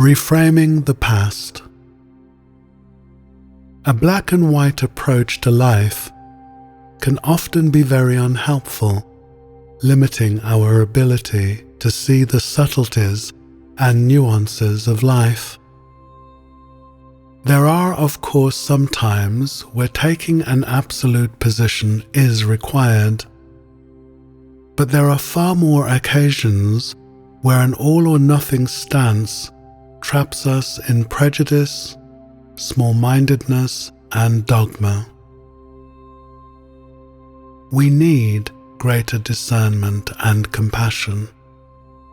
Reframing the past. A black and white approach to life can often be very unhelpful, limiting our ability to see the subtleties and nuances of life. There are, of course, some times where taking an absolute position is required, but there are far more occasions where an all-or-nothing stance traps us in prejudice, small-mindedness, and dogma. We need greater discernment and compassion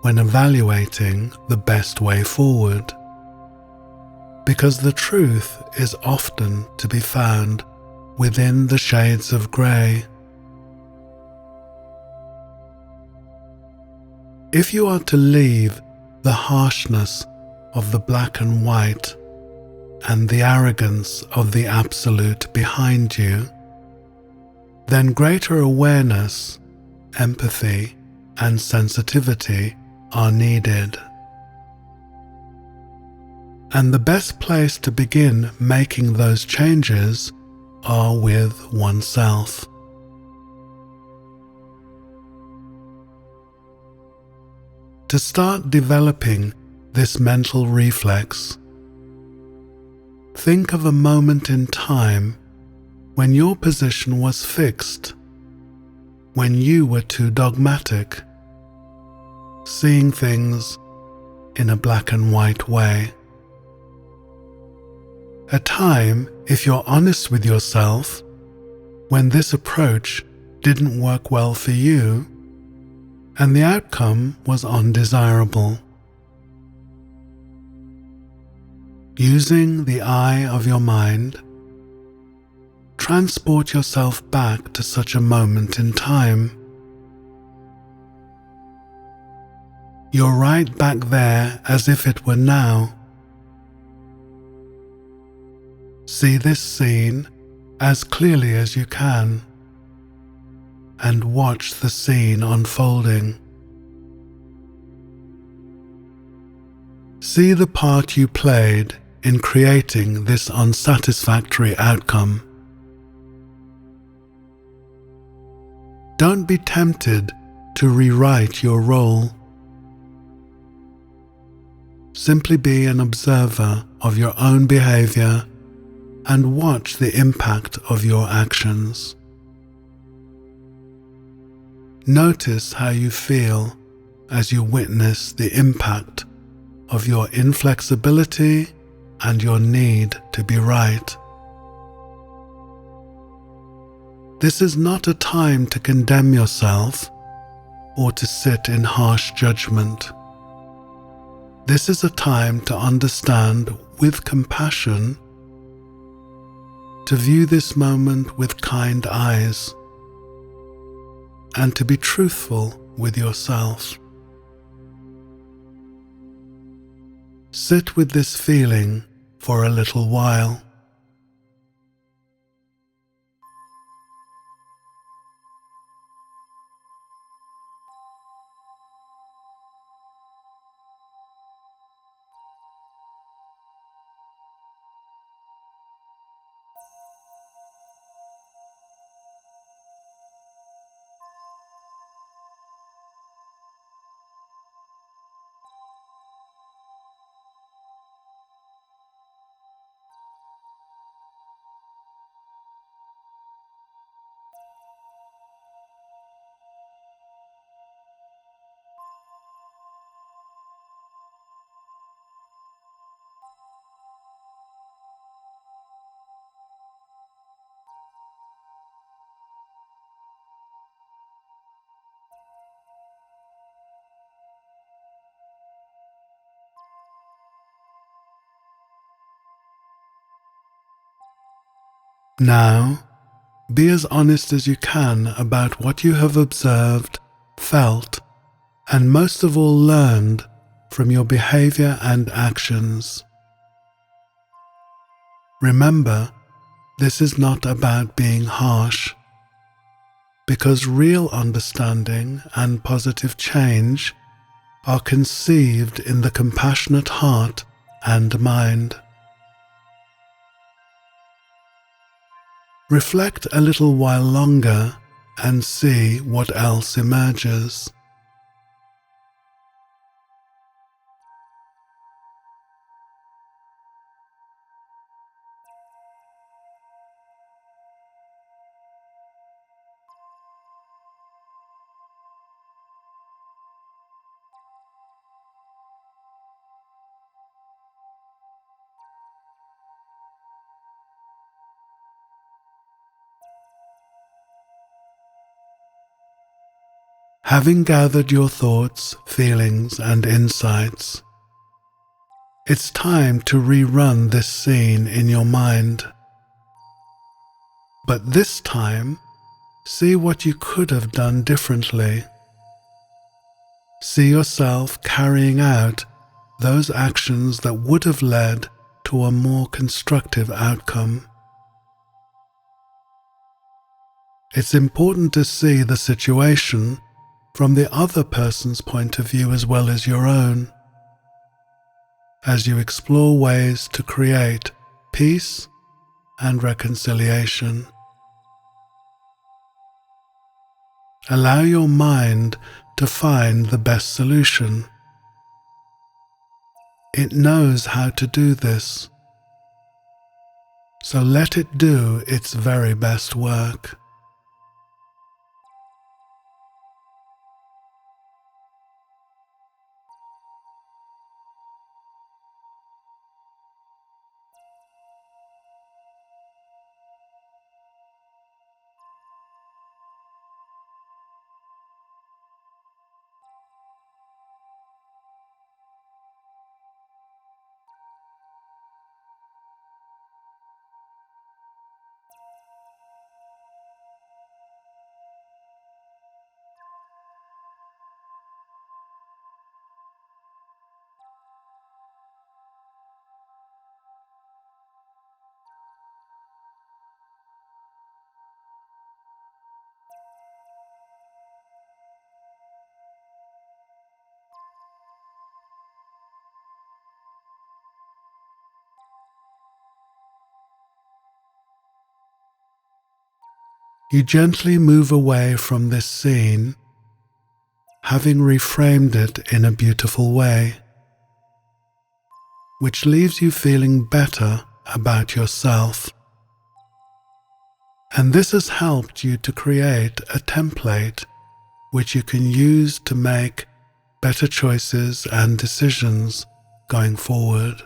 when evaluating the best way forward, because the truth is often to be found within the shades of grey. If you are to leave the harshness of the black and white and the arrogance of the absolute behind you, then greater awareness, empathy, and sensitivity are needed. And the best place to begin making those changes are with oneself. To start developing this mental reflex, think of a moment in time when your position was fixed, when you were too dogmatic, seeing things in a black and white way. A time, if you're honest with yourself, when this approach didn't work well for you and the outcome was undesirable. Using the eye of your mind, transport yourself back to such a moment in time. You're right back there as if it were now. See this scene as clearly as you can, and watch the scene unfolding. See the part you played in creating this unsatisfactory outcome. Don't be tempted to rewrite your role. Simply be an observer of your own behavior and watch the impact of your actions. Notice how you feel as you witness the impact of your inflexibility and your need to be right. This is not a time to condemn yourself or to sit in harsh judgment. This is a time to understand with compassion, to view this moment with kind eyes, and to be truthful with yourself. Sit with this feeling for a little while. Now, be as honest as you can about what you have observed, felt, and most of all learned from your behavior and actions. Remember, this is not about being harsh, because real understanding and positive change are conceived in the compassionate heart and mind. Reflect a little while longer and see what else emerges. Having gathered your thoughts, feelings, and insights, it's time to rerun this scene in your mind. But this time, see what you could have done differently. See yourself carrying out those actions that would have led to a more constructive outcome. It's important to see the situation from the other person's point of view as well as your own, as you explore ways to create peace and reconciliation. Allow your mind to find the best solution. It knows how to do this, so let it do its very best work. You gently move away from this scene, having reframed it in a beautiful way, which leaves you feeling better about yourself. And this has helped you to create a template which you can use to make better choices and decisions going forward.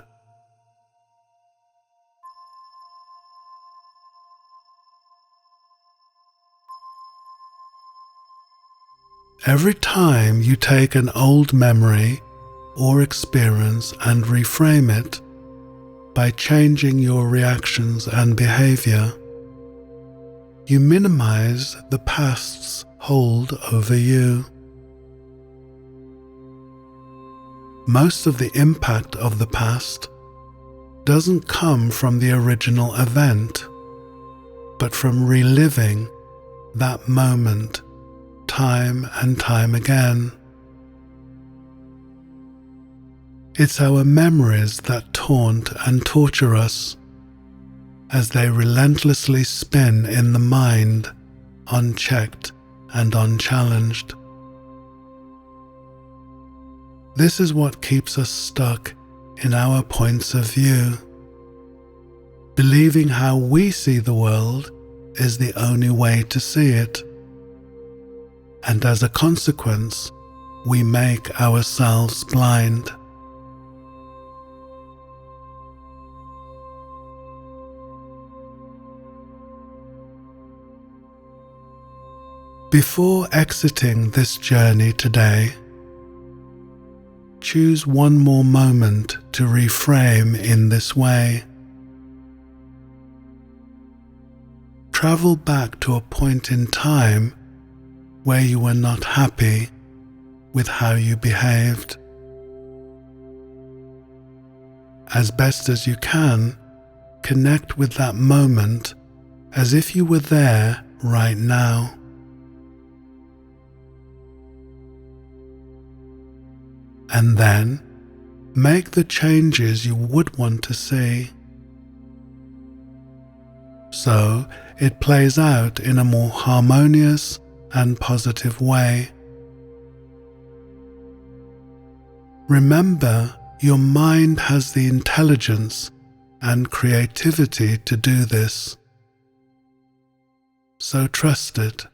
Every time you take an old memory or experience and reframe it by changing your reactions and behavior, you minimize the past's hold over you. Most of the impact of the past doesn't come from the original event, but from reliving that moment time and time again. It's our memories that taunt and torture us as they relentlessly spin in the mind, unchecked and unchallenged. This is what keeps us stuck in our points of view, believing how we see the world is the only way to see it. And as a consequence, we make ourselves blind. Before exiting this journey today, choose one more moment to reframe in this way. Travel back to a point in time where you were not happy with how you behaved. As best as you can, connect with that moment as if you were there right now. And then, make the changes you would want to see, so it plays out in a more harmonious and positive way. Remember, your mind has the intelligence and creativity to do this, so trust it.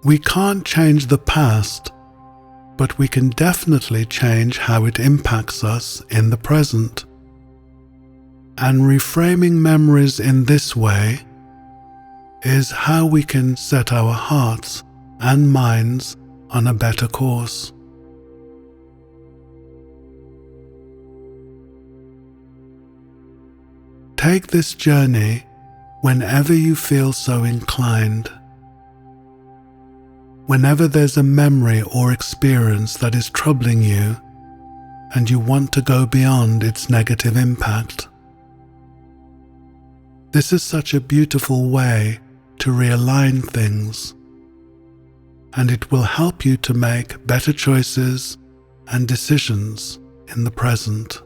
We can't change the past, but we can definitely change how it impacts us in the present. And reframing memories in this way is how we can set our hearts and minds on a better course. Take this journey whenever you feel so inclined. Whenever there's a memory or experience that is troubling you and you want to go beyond its negative impact. This is such a beautiful way to realign things, and it will help you to make better choices and decisions in the present.